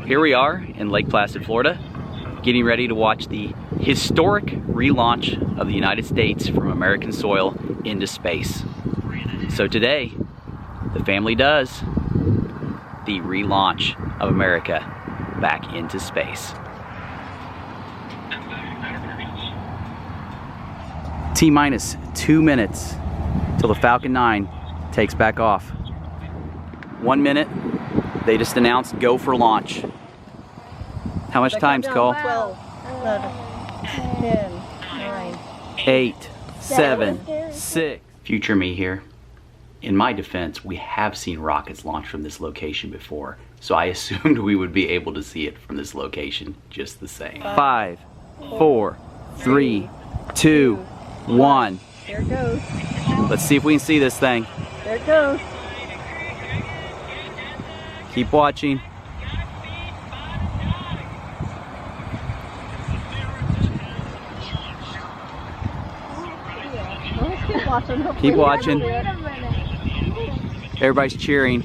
here we are in Lake Placid, Florida, getting ready to watch the historic relaunch of the United States from American soil into space. So today, the family does the relaunch of America back into space. T-minus 2 minutes till the Falcon 9 takes back off. 1 minute, they just announced go for launch. How much time's Cole? 12, 11, 10, 9, 8, 7, 6. Future me here. In my defense, we have seen rockets launch from this location before, so I assumed we would be able to see it from this location just the same. 5, 4, 3, 2, 1. There it goes. Let's see if we can see this thing. There it goes. Keep watching. Keep watching. Keep watching. Everybody's cheering.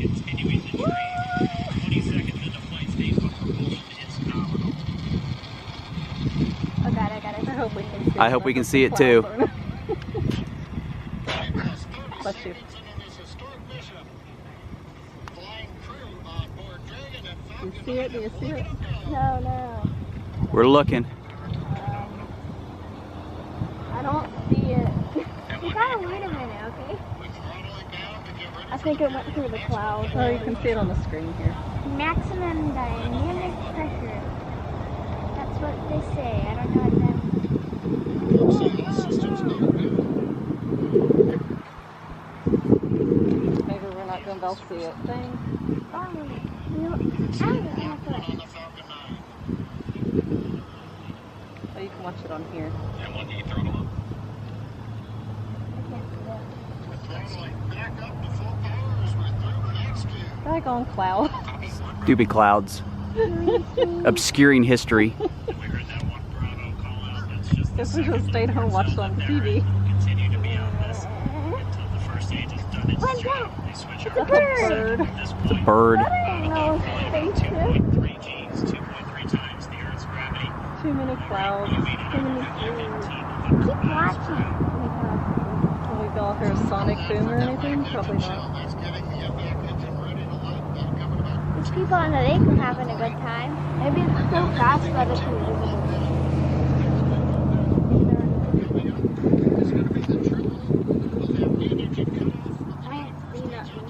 I hope we can see it too. Bless you. Do you see it? Do you see it? No. We're looking. I don't see it. You gotta wait a minute, okay? I think it went through the clouds. Oh, you can see it on the screen here. Maximum dynamic pressure. That's what they say. I don't know what that means. Maybe we're not going to be able to see it. Oh, you can watch it on here. And when do you throttle up? I can't see With throttle back up to full power as we're through the next two. Daggone cloud. Stupid clouds. Obscuring history. We heard that one Bravo call out. That's just Guess we should have stayed home and watched it on TV. continue to be on this until the first stage is done. It's What's that? they switch It's a over. bird. At this It's a point, bird. I don't know. Spaceship. 2.3 Gs, 2.3 times the Earth's gravity. Too many clouds. Keep watching. Can we go hear a sonic boom or anything? Probably not. That's getting the back engine ready to light. That coming about. These people on the lake are having a good time. Maybe it's so fast that it's invisible. It's going to be the triple. Will that mean you can cut off? I ain't seen nothing.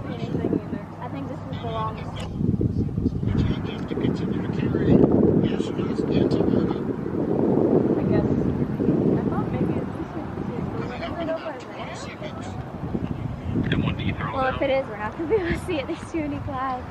Anything either. I think this is the longest. Would you like them to continue to carry astronauts into orbit? I guess. I thought maybe it's this one. They have one sequence. Well, if it is, we're not going to be able to see it. There's too many clouds.